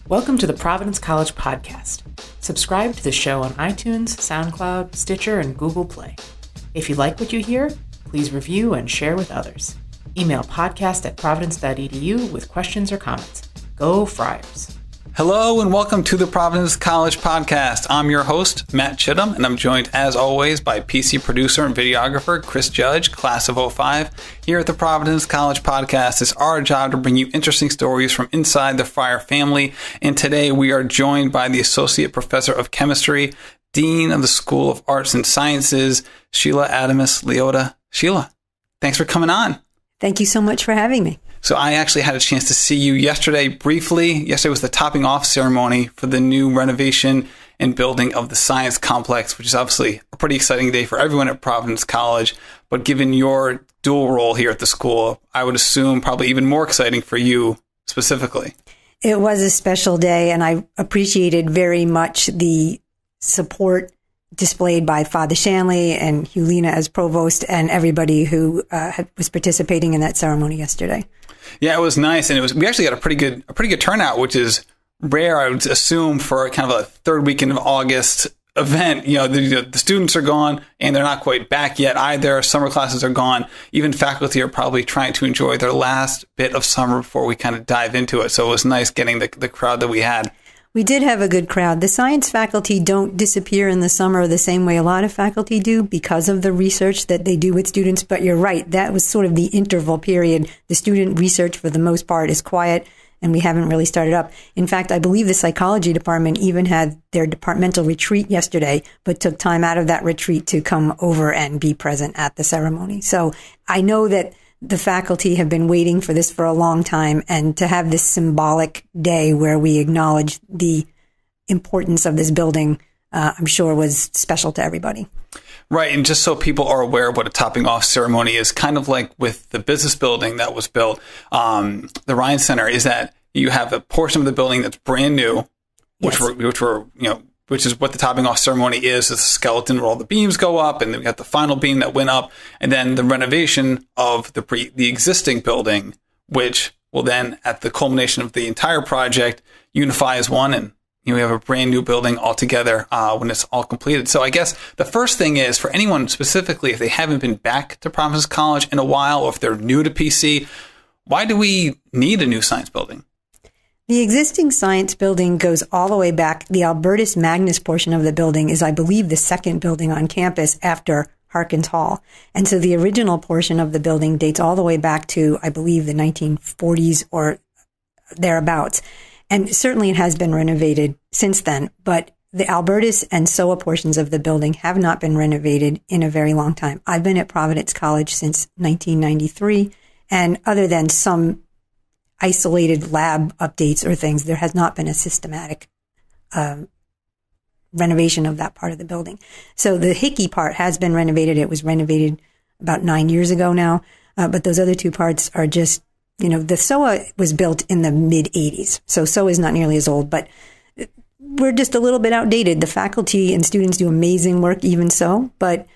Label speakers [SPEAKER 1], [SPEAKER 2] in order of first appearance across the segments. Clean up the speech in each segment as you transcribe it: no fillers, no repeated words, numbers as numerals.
[SPEAKER 1] Welcome to the Providence College Podcast. Subscribe to the show on iTunes, SoundCloud, Stitcher, and Google Play. If you like what you hear, please review and share with others. Email podcast@providence.edu with questions or comments. Go Friars!
[SPEAKER 2] Hello and welcome to the Providence College Podcast. I'm your host, Matt Chittum, and I'm joined as always by PC producer and videographer Chris Judge, class of 05. Here at the Providence College Podcast, it's our job to bring you interesting stories from inside the Friar family. And today we are joined by the Associate Professor of Chemistry, Dean of the School of Arts and Sciences, Sheila Adamus Liotta. Sheila, thanks for coming on.
[SPEAKER 3] Thank you so much for having me.
[SPEAKER 2] So I actually had a chance to see you yesterday briefly. Yesterday was the topping off ceremony for the new renovation and building of the Science Complex, which is obviously a pretty exciting day for everyone at Providence College. But given your dual role here at the school, I would assume probably even more exciting for you specifically.
[SPEAKER 3] It was a special day, and I appreciated very much the support displayed by Father Shanley and Hulina as provost and everybody who was participating in that ceremony yesterday.
[SPEAKER 2] Yeah, it was nice, and we actually got a pretty good turnout, which is rare, I would assume, for kind of a third weekend of August event. You know, the students are gone, and they're not quite back yet either. Summer classes are gone. Even faculty are probably trying to enjoy their last bit of summer before we kind of dive into it. So it was nice getting the crowd that we had.
[SPEAKER 3] We did have a good crowd. The science faculty don't disappear in the summer the same way a lot of faculty do because of the research that they do with students. But you're right, that was sort of the interval period. The student research, for the most part, is quiet, and we haven't really started up. In fact, I believe the psychology department even had their departmental retreat yesterday, but took time out of that retreat to come over and be present at the ceremony. So I know that the faculty have been waiting for this for a long time, and to have this symbolic day where we acknowledge the importance of this building, I'm sure was special to everybody.
[SPEAKER 2] Right. And just so people are aware of what a topping off ceremony is, kind of like with the business building that was built, the Ryan Center, is that you have a portion of the building that's brand new, which
[SPEAKER 3] Yes.
[SPEAKER 2] which is what the topping off ceremony is. It's a skeleton where all the beams go up, and then we got the final beam that went up, and then the renovation of the existing building, which will then, at the culmination of the entire project, unify as one, and we have a brand new building altogether when it's all completed. So I guess the first thing is, for anyone specifically, if they haven't been back to Providence College in a while, or if they're new to PC, why do we need a new science building?
[SPEAKER 3] The existing science building goes all the way back. The Albertus Magnus portion of the building is, I believe, the second building on campus after Harkins Hall. And so the original portion of the building dates all the way back to, I believe, the 1940s or thereabouts. And certainly it has been renovated since then. But the Albertus and SOA portions of the building have not been renovated in a very long time. I've been at Providence College since 1993. And other than some isolated lab updates or things, there has not been a systematic renovation of that part of the building. So the Hickey part has been renovated. It was renovated about 9 years ago now. But those other two parts are just, the SOA was built in the mid-'80s. So SOA is not nearly as old, but we're just a little bit outdated. The faculty and students do amazing work even so, but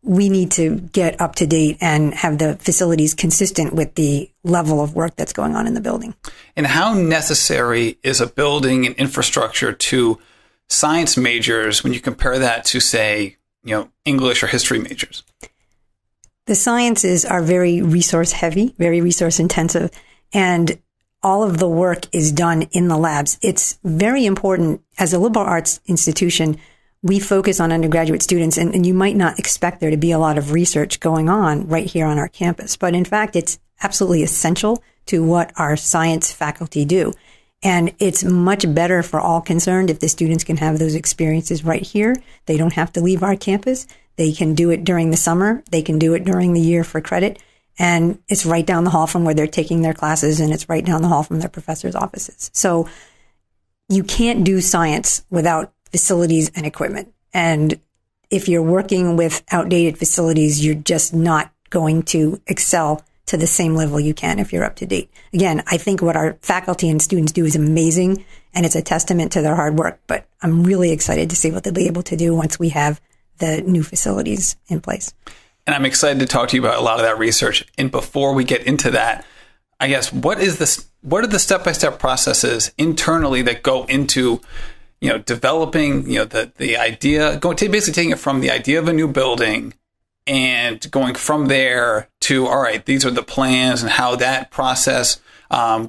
[SPEAKER 3] we need to get up to date and have the facilities consistent with the level of work that's going on in the building.
[SPEAKER 2] And how necessary is a building and infrastructure to science majors when you compare that to, say, English or history majors?
[SPEAKER 3] The sciences are very resource heavy, very resource intensive, and all of the work is done in the labs. It's very important. As a liberal arts institution, we focus on undergraduate students, and you might not expect there to be a lot of research going on right here on our campus. But in fact, it's absolutely essential to what our science faculty do. And it's much better for all concerned if the students can have those experiences right here. They don't have to leave our campus. They can do it during the summer. They can do it during the year for credit. And it's right down the hall from where they're taking their classes, and it's right down the hall from their professors' offices. So you can't do science without facilities and equipment. And if you're working with outdated facilities, you're just not going to excel to the same level you can if you're up to date. Again, I think what our faculty and students do is amazing, and it's a testament to their hard work. But I'm really excited to see what they'll be able to do once we have the new facilities in place.
[SPEAKER 2] And I'm excited to talk to you about a lot of that research. And before we get into that, I guess, what is what are the step-by-step processes internally that go into, developing, the idea, basically taking it from the idea of a new building and going from there to, all right, these are the plans and how that process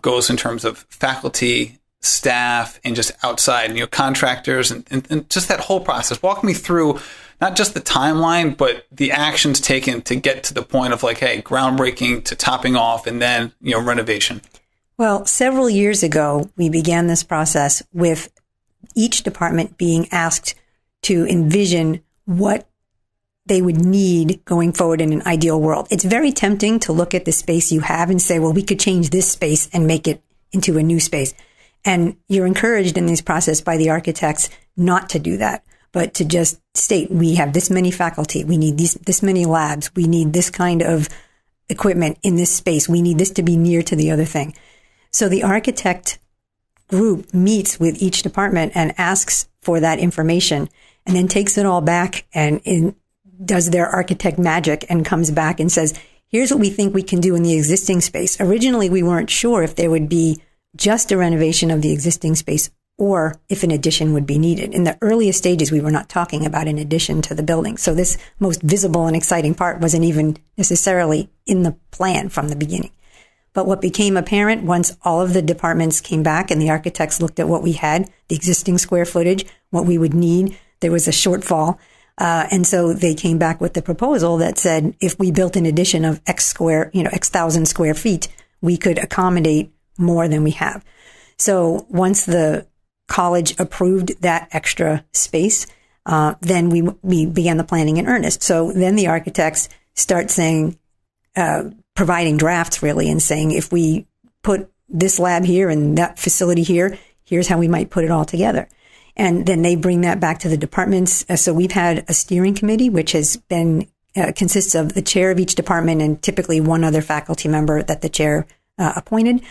[SPEAKER 2] goes in terms of faculty, staff, and just outside, contractors and just that whole process. Walk me through not just the timeline, but the actions taken to get to the point of like, hey, groundbreaking to topping off and then, renovation.
[SPEAKER 3] Well, several years ago, we began this process with each department being asked to envision what they would need going forward in an ideal world. It's very tempting to look at the space you have and say, well, we could change this space and make it into a new space. And you're encouraged in this process by the architects not to do that, but to just state, we have this many faculty, we need this many labs, we need this kind of equipment in this space, we need this to be near to the other thing. So the architect group meets with each department and asks for that information and then takes it all back and does their architect magic and comes back and says, here's what we think we can do in the existing space. Originally, we weren't sure if there would be just a renovation of the existing space or if an addition would be needed. In the earliest stages, we were not talking about an addition to the building. So this most visible and exciting part wasn't even necessarily in the plan from the beginning. But what became apparent once all of the departments came back and the architects looked at what we had, the existing square footage, what we would need, there was a shortfall. And so they came back with the proposal that said, if we built an addition of X thousand square feet, we could accommodate more than we have. So once the college approved that extra space, then we began the planning in earnest. So then the architects start saying, providing drafts really and saying, if we put this lab here and that facility here, here's how we might put it all together. And then they bring that back to the departments. So we've had a steering committee, which has been, consists of the chair of each department and typically one other faculty member that the chair appointed.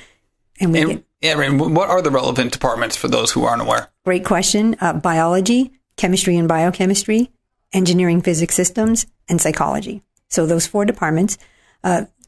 [SPEAKER 2] What are the relevant departments for those who aren't aware? Great question.
[SPEAKER 3] Biology, chemistry and biochemistry, engineering, physics systems, and psychology. So those 4 departments.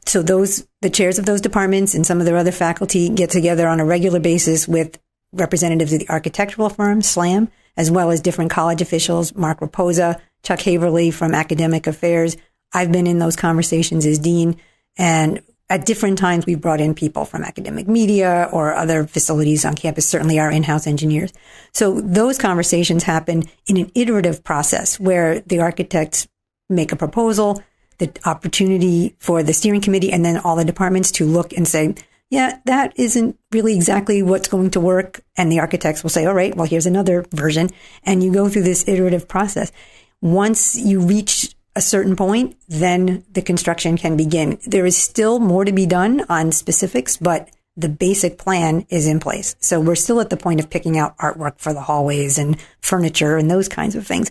[SPEAKER 3] So the chairs of those departments and some of their other faculty get together on a regular basis with representatives of the architectural firm, SLAM, as well as different college officials, Mark Raposa, Chuck Haverly from Academic Affairs. I've been in those conversations as dean, and at different times we've brought in people from academic media or other facilities on campus, certainly our in-house engineers. So those conversations happen in an iterative process where the architects make a proposal, the opportunity for the steering committee, and then all the departments to look and say, yeah, that isn't really exactly what's going to work. And the architects will say, all right, well, here's another version. And you go through this iterative process. Once you reach a certain point, then the construction can begin. There is still more to be done on specifics, but the basic plan is in place. So we're still at the point of picking out artwork for the hallways and furniture and those kinds of things.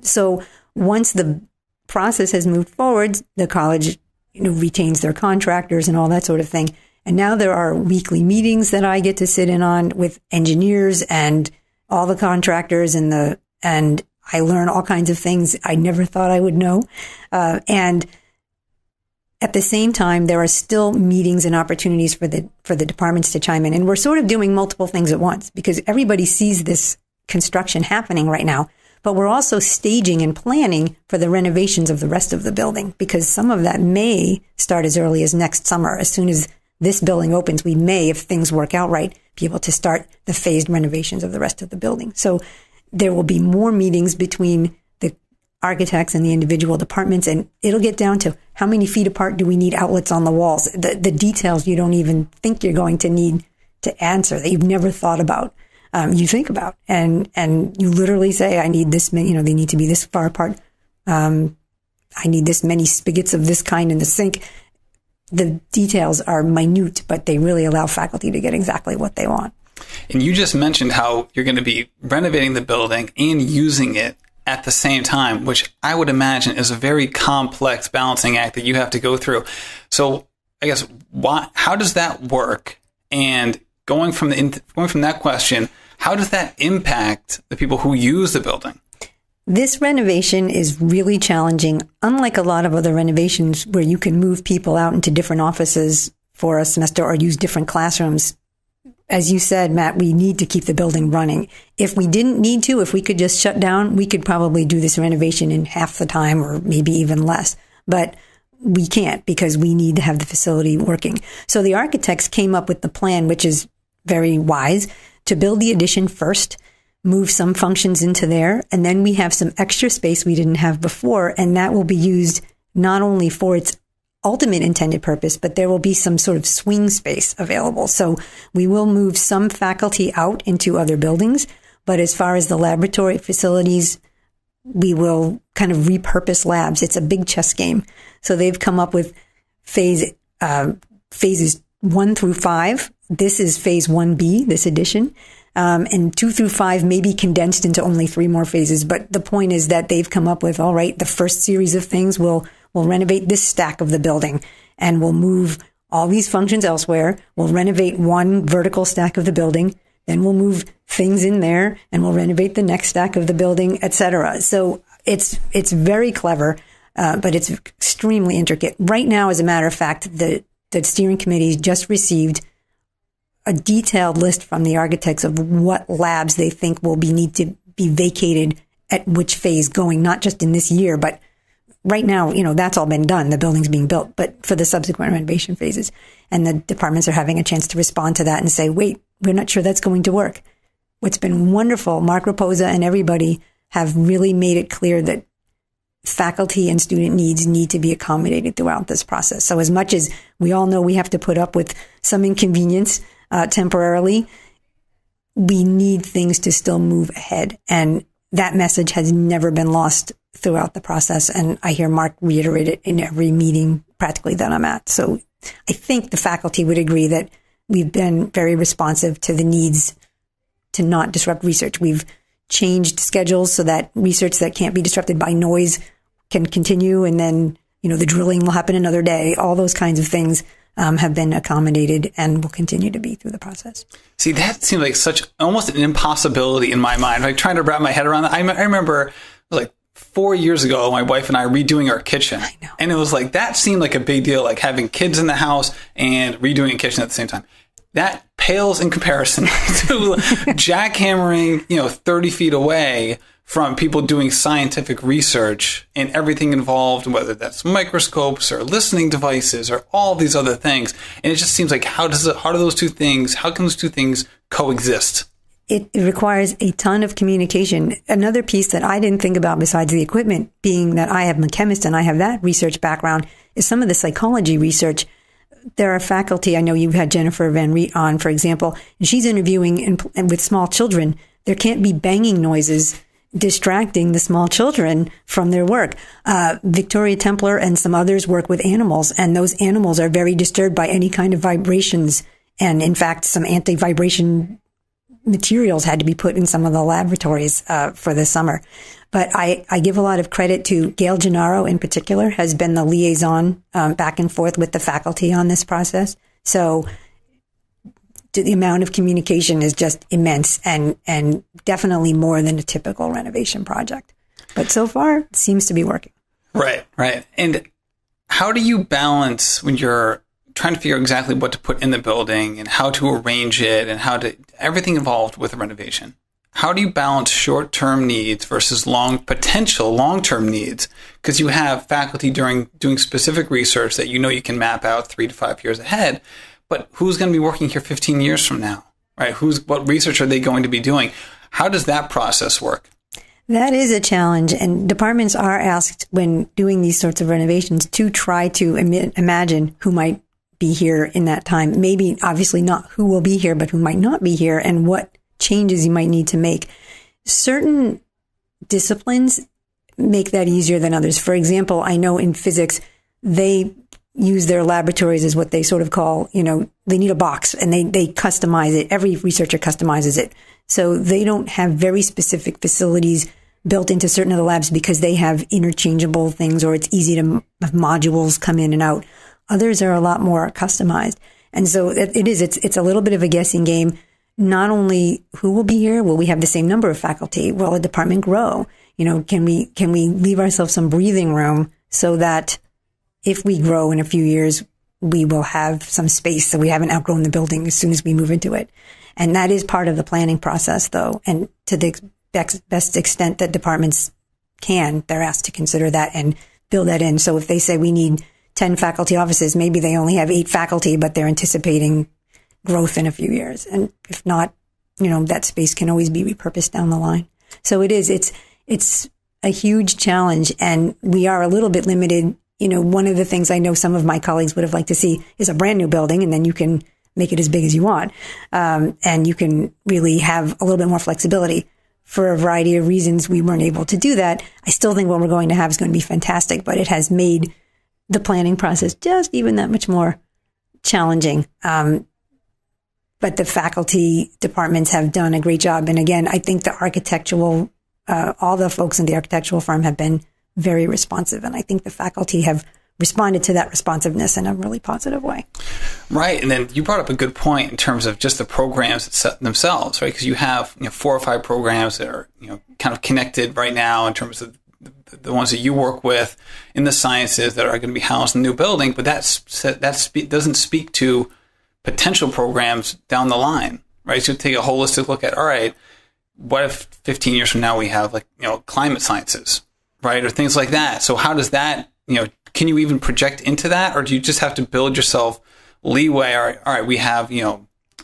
[SPEAKER 3] So once the process has moved forward, the college retains their contractors and all that sort of thing. And now there are weekly meetings that I get to sit in on with engineers and all the contractors and I learn all kinds of things I never thought I would know. And at the same time, there are still meetings and opportunities for the departments to chime in. And we're sort of doing multiple things at once because everybody sees this construction happening right now. But we're also staging and planning for the renovations of the rest of the building because some of that may start as early as next summer. As soon as this building opens, we may, if things work out right, be able to start the phased renovations of the rest of the building. So there will be more meetings between the architects and the individual departments, and it'll get down to how many feet apart do we need outlets on the walls, the details you don't even think you're going to need to answer that you've never thought about. You think about, and you literally say, I need this many, they need to be this far apart. I need this many spigots of this kind in the sink. The details are minute, but they really allow faculty to get exactly what they want.
[SPEAKER 2] And you just mentioned how you're going to be renovating the building and using it at the same time, which I would imagine is a very complex balancing act that you have to go through. So I guess how does that work? And going from that question, how does that impact the people who use the building?
[SPEAKER 3] This renovation is really challenging. Unlike a lot of other renovations where you can move people out into different offices for a semester or use different classrooms. As you said, Matt, we need to keep the building running. If we didn't need to, if we could just shut down, we could probably do this renovation in half the time or maybe even less. But we can't because we need to have the facility working. So the architects came up with the plan, which is very wise, to build the addition first, move some functions into there, and then we have some extra space we didn't have before, and that will be used not only for its ultimate intended purpose, but there will be some sort of swing space available. So we will move some faculty out into other buildings, but as far as the laboratory facilities, we will kind of repurpose labs. It's a big chess game. So they've come up with phases 1 through 5. This is phase 1B, this edition. And 2 through 5 may be condensed into only 3 more phases. But the point is that they've come up with, all right, the first series of things will renovate this stack of the building and we'll move all these functions elsewhere. We'll renovate one vertical stack of the building. Then we'll move things in there and we'll renovate the next stack of the building, etc. So it's very clever, but it's extremely intricate. Right now, as a matter of fact, the steering committee just received a detailed list from the architects of what labs they think will need to be vacated at which phase going, not just in this year, but right now, that's all been done. The building's being built, but for the subsequent renovation phases. And the departments are having a chance to respond to that and say, wait, we're not sure that's going to work. What's been wonderful, Mark Raposa and everybody have really made it clear that faculty and student needs need to be accommodated throughout this process. So as much as we all know we have to put up with some inconvenience temporarily, we need things to still move ahead. And that message has never been lost throughout the process. And I hear Mark reiterate it in every meeting practically that I'm at. So I think the faculty would agree that we've been very responsive to the needs to not disrupt research. We've changed schedules so that research that can't be disrupted by noise can continue. And then, the drilling will happen another day. All those kinds of things have been accommodated and will continue to be through the process.
[SPEAKER 2] See, that seems like such almost an impossibility in my mind. Like trying to wrap my head around that. I remember like 4 years ago, my wife and I redoing our kitchen.
[SPEAKER 3] I know.
[SPEAKER 2] And it was like, that seemed like a big deal, like having kids in the house and redoing a kitchen at the same time. That pales in comparison to jackhammering, 30 feet away from people doing scientific research and everything involved, whether that's microscopes or listening devices or all these other things. And it just seems like, how can those two things coexist?
[SPEAKER 3] It requires a ton of communication. Another piece that I didn't think about besides the equipment, being that I am a chemist and I have that research background, is some of the psychology research. There are faculty, I know you had Jennifer Van Riet on, for example, and she's interviewing and with small children. There can't be banging noises distracting the small children from their work. Victoria Templer and some others work with animals, and those animals are very disturbed by any kind of vibrations. And in fact, some anti-vibration materials had to be put in some of the laboratories for the summer. But I give a lot of credit to Gail Gennaro in particular, has been the liaison back and forth with the faculty on this process. So the amount of communication is just immense and definitely more than a typical renovation project. But so far, it seems to be working.
[SPEAKER 2] Right. And how do you balance when you're trying to figure out exactly what to put in the building and how to arrange it and everything involved with a renovation? How do you balance short-term needs versus potential long-term needs? Because you have faculty doing specific research that you can map out 3 to 5 years ahead. But who's going to be working here 15 years from now, right? What research are they going to be doing? How does that process work?
[SPEAKER 3] That is a challenge, and departments are asked when doing these sorts of renovations to try to imagine who might be here in that time. Maybe, obviously not who will be here, but who might not be here and what changes you might need to make. Certain disciplines make that easier than others. For example, I know in physics, they use their laboratories as what they sort of call, they need a box and they customize it. Every researcher customizes it. So they don't have very specific facilities built into certain of the labs because they have interchangeable things or it's easy to have modules come in and out. Others are a lot more customized. And so it's a little bit of a guessing game. Not only who will be here, will we have the same number of faculty? Will the department grow? Can we leave ourselves some breathing room so that if we grow in a few years, we will have some space so we haven't outgrown the building as soon as we move into it. And that is part of the planning process, though. And to the best extent that departments can, they're asked to consider that and build that in. So if they say we need 10 faculty offices, maybe they only have 8 faculty, but they're anticipating growth in a few years. And if not, that space can always be repurposed down the line. So it's a huge challenge, and we are a little bit limited. One of the things I know some of my colleagues would have liked to see is a brand new building, and then you can make it as big as you want. And you can really have a little bit more flexibility. For a variety of reasons, we weren't able to do that. I still think what we're going to have is going to be fantastic, but it has made the planning process just even that much more challenging. But the faculty departments have done a great job. And again, I think all the folks in the architectural firm have been very responsive. And I think the faculty have responded to that responsiveness in a really positive way.
[SPEAKER 2] Right. And then you brought up a good point in terms of just the programs themselves, right? Because you have 4 or 5 programs that are kind of connected right now in terms of the ones that you work with in the sciences that are going to be housed in the new building. But that doesn't speak to potential programs down the line, right? So take a holistic look at, all right, what if 15 years from now we have climate sciences, right? Or things like that. So how does that, can you even project into that? Or do you just have to build yourself leeway? All right, we have,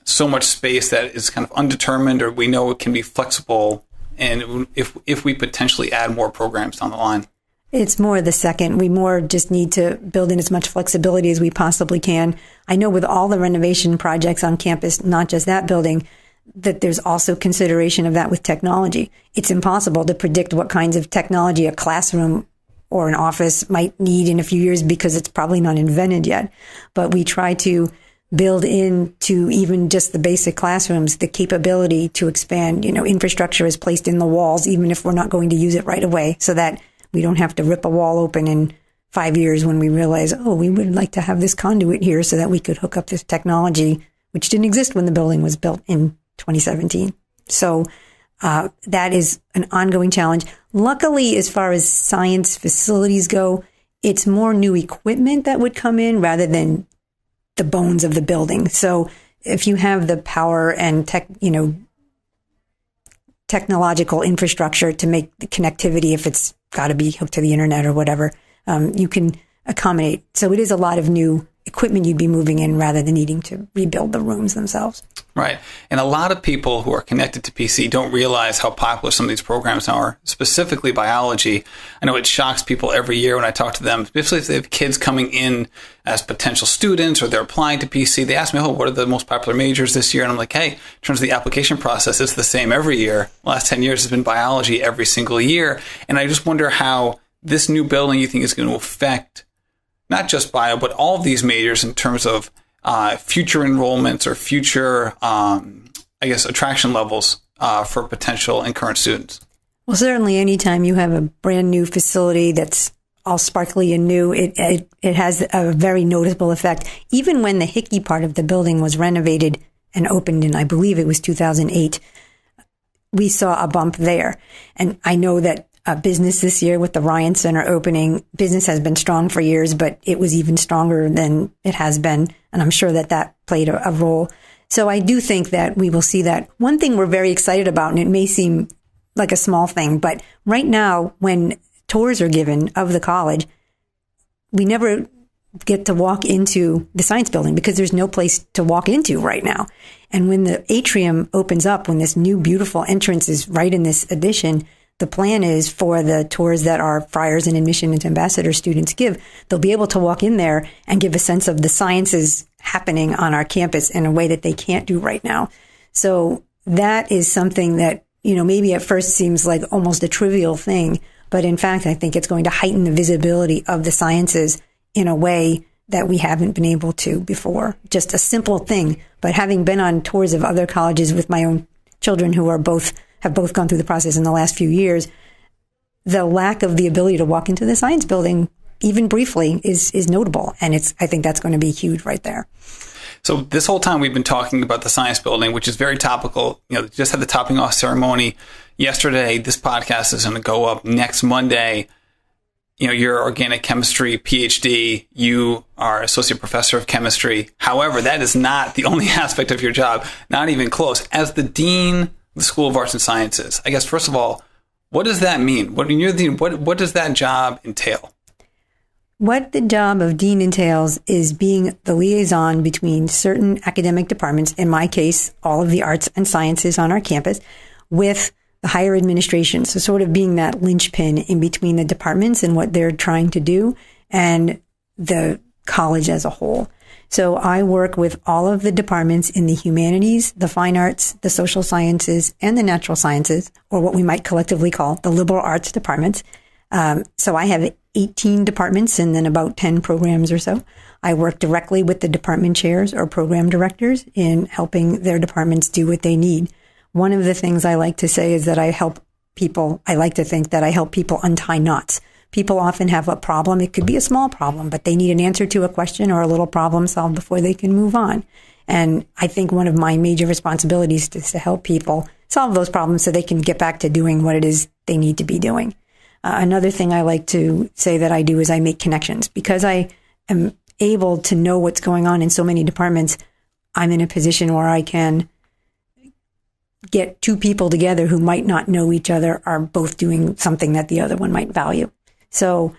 [SPEAKER 2] so much space that is kind of undetermined, or we know it can be flexible. And if we potentially add more programs down the line.
[SPEAKER 3] It's more the second. We more just need to build in as much flexibility as we possibly can. I know with all the renovation projects on campus, not just that building, that there's also consideration of that with technology. It's impossible to predict what kinds of technology a classroom or an office might need in a few years because it's probably not invented yet. But we try to build into even just the basic classrooms the capability to expand. Infrastructure is placed in the walls, even if we're not going to use it right away, so that we don't have to rip a wall open in 5 years when we realize, we would like to have this conduit here so that we could hook up this technology, which didn't exist when the building was built in 2017. So that is an ongoing challenge. Luckily, as far as science facilities go, it's more new equipment that would come in rather than the bones of the building. So if you have the power and technological infrastructure to make the connectivity, if it's got to be hooked to the internet or whatever, you can accommodate. So it is a lot of new equipment you'd be moving in rather than needing to rebuild the rooms themselves.
[SPEAKER 2] Right. And a lot of people who are connected to PC don't realize how popular some of these programs are, specifically biology. I know it shocks people every year when I talk to them, especially if they have kids coming in as potential students or they're applying to PC. They ask me, what are the most popular majors this year? And I'm like, hey, in terms of the application process, it's the same every year. The last 10 years has been biology every single year. And I just wonder how this new building you think is going to affect not just bio, but all of these majors in terms of future enrollments or future, attraction levels for potential and current students.
[SPEAKER 3] Well, certainly anytime you have a brand new facility that's all sparkly and new, it has a very noticeable effect. Even when the Hickey part of the building was renovated and opened in, I believe it was 2008, we saw a bump there. And I know that business this year with the Ryan Center opening, business has been strong for years, but it was even stronger than it has been. And I'm sure that played a role. So I do think that we will see that. One thing we're very excited about, and it may seem like a small thing, but right now when tours are given of the college, we never get to walk into the science building because there's no place to walk into right now. And when the atrium opens up, when this new beautiful entrance is right in this addition, the plan is for the tours that our friars and admission and ambassador students give, they'll be able to walk in there and give a sense of the sciences happening on our campus in a way that they can't do right now. So that is something that, maybe at first seems like almost a trivial thing, but in fact, I think it's going to heighten the visibility of the sciences in a way that we haven't been able to before. Just a simple thing, but having been on tours of other colleges with my own children who have both gone through the process in the last few years, the lack of the ability to walk into the science building, even briefly, is notable. And I think that's going to be huge right there.
[SPEAKER 2] So this whole time we've been talking about the science building, which is very topical. Just had the topping off ceremony yesterday. This podcast is going to go up next Monday. your organic chemistry PhD, you are associate professor of chemistry. However, that is not the only aspect of your job, not even close. As the dean of the School of Arts and Sciences, I guess, first of all, what does that mean? When you're the dean, what does that job entail?
[SPEAKER 3] What the job of dean entails is being the liaison between certain academic departments, in my case, all of the arts and sciences on our campus, with the higher administration. So sort of being that linchpin in between the departments and what they're trying to do and the college as a whole. So I work with all of the departments in the humanities, the fine arts, the social sciences, and the natural sciences, or what we might collectively call the liberal arts departments. So I have 18 departments and then about 10 programs or so. I work directly with the department chairs or program directors in helping their departments do what they need. One of the things I like to say is that I like to think that I help people untie knots. People often have a problem. It could be a small problem, but they need an answer to a question or a little problem solved before they can move on. And I think one of my major responsibilities is to help people solve those problems so they can get back to doing what it is they need to be doing. Another thing I like to say that I do is I make connections. Because I am able to know what's going on in so many departments, I'm in a position where I can get two people together who might not know each other are both doing something that the other one might value. So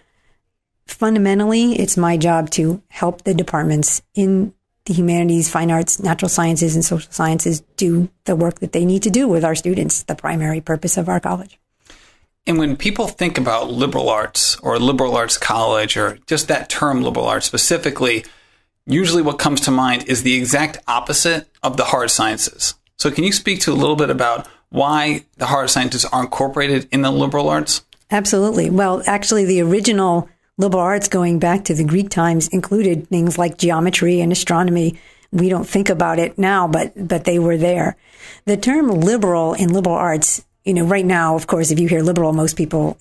[SPEAKER 3] fundamentally, it's my job to help the departments in the humanities, fine arts, natural sciences, and social sciences do the work that they need to do with our students, the primary purpose of our college.
[SPEAKER 2] And when people think about liberal arts or liberal arts college or just that term liberal arts specifically, usually what comes to mind is the exact opposite of the hard sciences. So can you speak to a little bit about why the hard sciences are incorporated in the liberal arts? Absolutely.
[SPEAKER 3] Well, actually, the original liberal arts going back to the Greek times included things like geometry and astronomy. We don't think about it now, but they were there. The term liberal in liberal arts, right now, of course, if you hear liberal, most people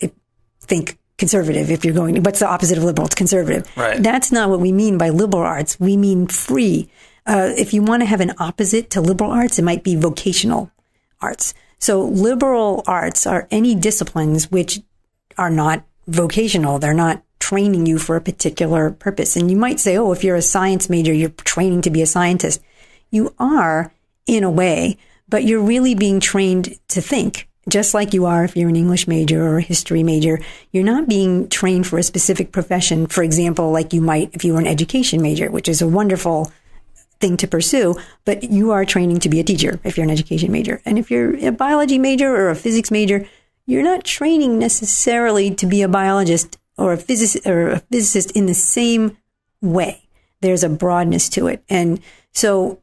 [SPEAKER 3] think conservative. If you're going, what's the opposite of liberal? It's conservative.
[SPEAKER 2] Right.
[SPEAKER 3] That's not what we mean by liberal arts. We mean free. If you want to have an opposite to liberal arts, it might be vocational arts. So liberal arts are any disciplines which are not vocational. They're not training you for a particular purpose. And you might say, if you're a science major, you're training to be a scientist. You are, in a way, but you're really being trained to think. Just like you are if you're an English major or a history major, you're not being trained for a specific profession. For example, like you might if you were an education major, which is a wonderful thing to pursue, but you are training to be a teacher if you're an education major. And if you're a biology major or a physics major, you're not training necessarily to be a biologist or a physicist in the same way. There's a broadness to it. And so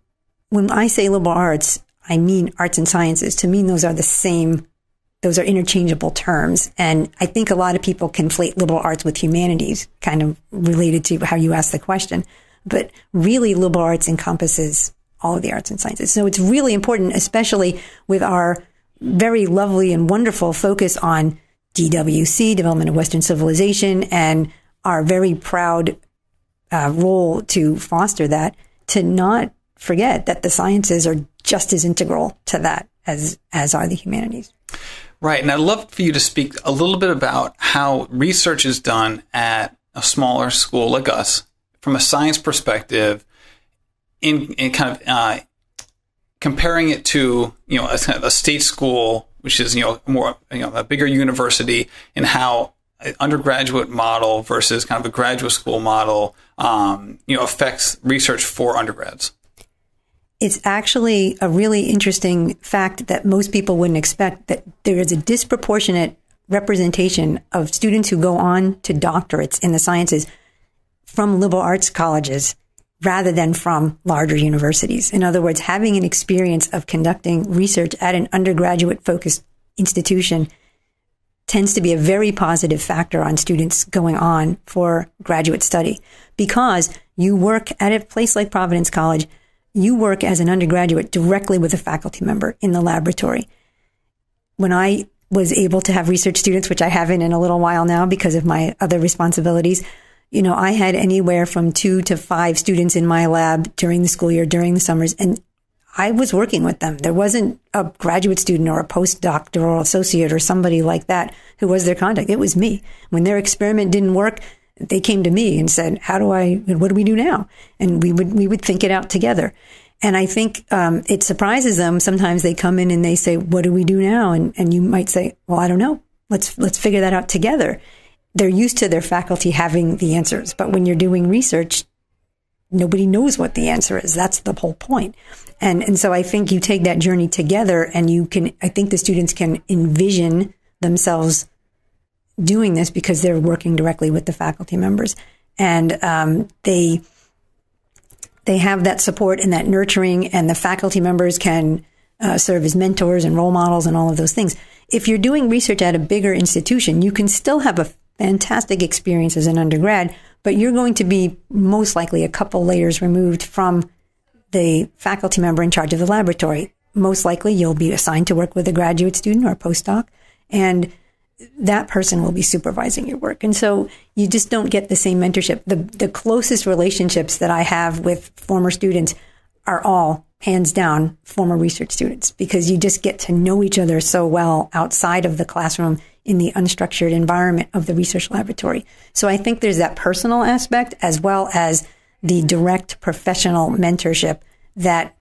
[SPEAKER 3] when I say liberal arts, I mean arts and sciences. To me, those are interchangeable terms. And I think a lot of people conflate liberal arts with humanities, kind of related to how you asked the question. But really, liberal arts encompasses all of the arts and sciences. So it's really important, especially with our very lovely and wonderful focus on DWC, Development of Western Civilization, and our very proud role to foster that, to not forget that the sciences are just as integral to that as are the humanities.
[SPEAKER 2] Right. And I'd love for you to speak a little bit about how research is done at a smaller school like us from a science perspective in kind of comparing it to, a state school, which is, more, a bigger university, and how an undergraduate model versus kind of a graduate school model, affects research for undergrads.
[SPEAKER 3] It's actually a really interesting fact that most people wouldn't expect, that there is a disproportionate representation of students who go on to doctorates in the sciences from liberal arts colleges rather than from larger universities. In other words, having an experience of conducting research at an undergraduate-focused institution tends to be a very positive factor on students going on for graduate study, because you work at a place like Providence College. You work as an undergraduate directly with a faculty member in the laboratory. When I was able to have research students, which I haven't in a little while now because of my other responsibilities, I had anywhere from 2 to 5 students in my lab during the school year, during the summers, and I was working with them. There wasn't a graduate student or a postdoctoral associate or somebody like that who was their contact. It was me. When their experiment didn't work, they came to me and said, what do we do now? And we would think it out together. And I think it surprises them. Sometimes they come in and they say, what do we do now? And you might say, well, I don't know. Let's figure that out together. They're used to their faculty having the answers. But when you're doing research, nobody knows what the answer is. That's the whole point. And so I think you take that journey together, and I think the students can envision themselves doing this because they're working directly with the faculty members. And they have that support and that nurturing, and the faculty members can serve as mentors and role models and all of those things. If you're doing research at a bigger institution, you can still have a fantastic experience as an undergrad, but you're going to be most likely a couple layers removed from the faculty member in charge of the laboratory. Most likely you'll be assigned to work with a graduate student or a postdoc, and that person will be supervising your work. And so you just don't get the same mentorship. The closest relationships that I have with former students are all, hands down, former research students, because you just get to know each other so well outside of the classroom in the unstructured environment of the research laboratory. So I think there's that personal aspect as well as the direct professional mentorship that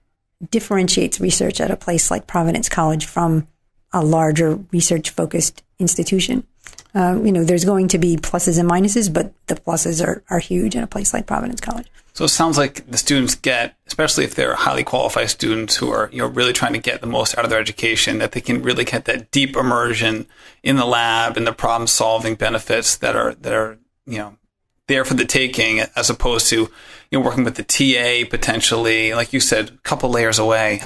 [SPEAKER 3] differentiates research at a place like Providence College from a larger research-focused institution. There's going to be pluses and minuses, but the pluses are huge in a place like Providence College.
[SPEAKER 2] So it sounds like the students get, especially if they're highly qualified students who are, really trying to get the most out of their education, that they can really get that deep immersion in the lab and the problem-solving benefits that are there for the taking, as opposed to working with the TA potentially, like you said, a couple layers away.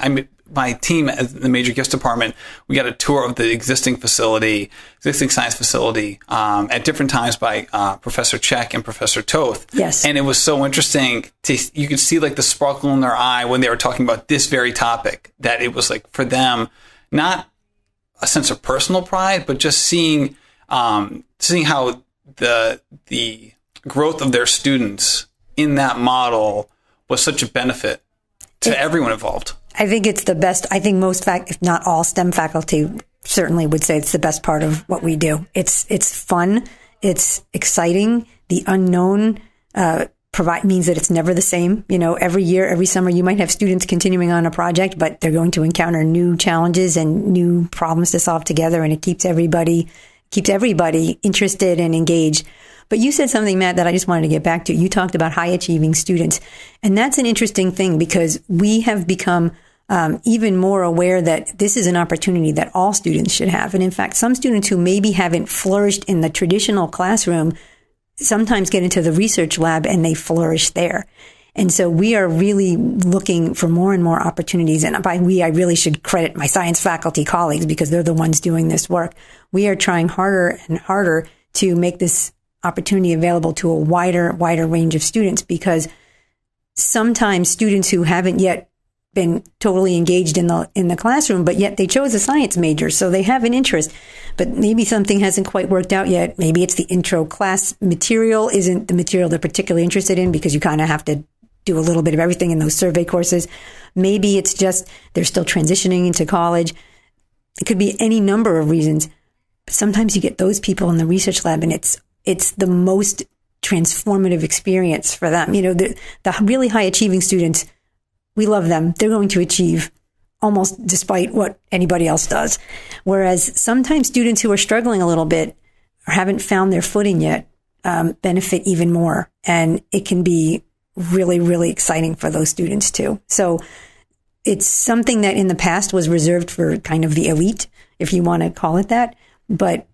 [SPEAKER 2] My team at the major gifts department, we got a tour of the existing science facility at different times by Professor Check and Professor Toth.
[SPEAKER 3] Yes.
[SPEAKER 2] And it was so interesting. You could see like the sparkle in their eye when they were talking about this very topic, that it was like for them, not a sense of personal pride, but just seeing how the growth of their students in that model was such a benefit to everyone involved.
[SPEAKER 3] I think it's the best. I think most if not all STEM faculty certainly would say it's the best part of what we do. It's fun. It's exciting. The unknown means that it's never the same. Every year, every summer, you might have students continuing on a project, but they're going to encounter new challenges and new problems to solve together, and it keeps everybody interested and engaged. But you said something, Matt, that I just wanted to get back to. You talked about high achieving students. And that's an interesting thing, because we have become even more aware that this is an opportunity that all students should have. And in fact, some students who maybe haven't flourished in the traditional classroom sometimes get into the research lab and they flourish there. And so we are really looking for more and more opportunities. And by we, I really should credit my science faculty colleagues, because they're the ones doing this work. We are trying harder and harder to make this opportunity available to a wider range of students, because sometimes students who haven't yet been totally engaged in the classroom, but yet they chose a science major, so they have an interest, but maybe something hasn't quite worked out yet. Maybe it's the intro class material isn't the material they're particularly interested in, because you kind of have to do a little bit of everything in those survey courses. Maybe it's just they're still transitioning into college. It could be any number of reasons. But sometimes you get those people in the research lab, and it's the most transformative experience for them. The really high achieving students, we love them. They're going to achieve almost despite what anybody else does. Whereas sometimes students who are struggling a little bit or haven't found their footing yet benefit even more. And it can be really, really exciting for those students too. So it's something that in the past was reserved for kind of the elite, if you want to call it that. But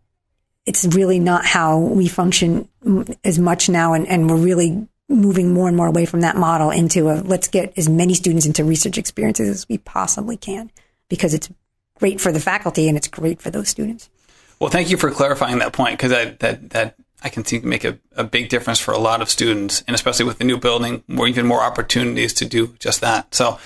[SPEAKER 3] it's really not how we function as much now. And we're really moving more and more away from that model into let's get as many students into research experiences as we possibly can, because it's great for the faculty and it's great for those students.
[SPEAKER 2] Well, thank you for clarifying that point, because that I can see make a big difference for a lot of students, and especially with the new building, even more opportunities to do just that. So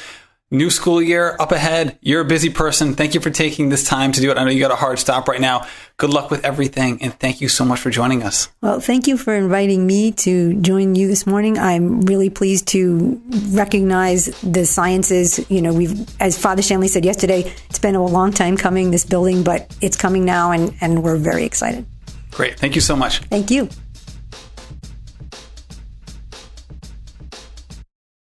[SPEAKER 2] New school year up ahead. You're a busy person. Thank you for taking this time to do it. I know you got a hard stop right now. Good luck with everything. And thank you so much for joining us.
[SPEAKER 3] Well, thank you for inviting me to join you this morning. I'm really pleased to recognize the sciences. You know, as Father Shanley said yesterday, it's been a long time coming, this building, but it's coming now, and we're very excited.
[SPEAKER 2] Great. Thank you so much.
[SPEAKER 3] Thank you.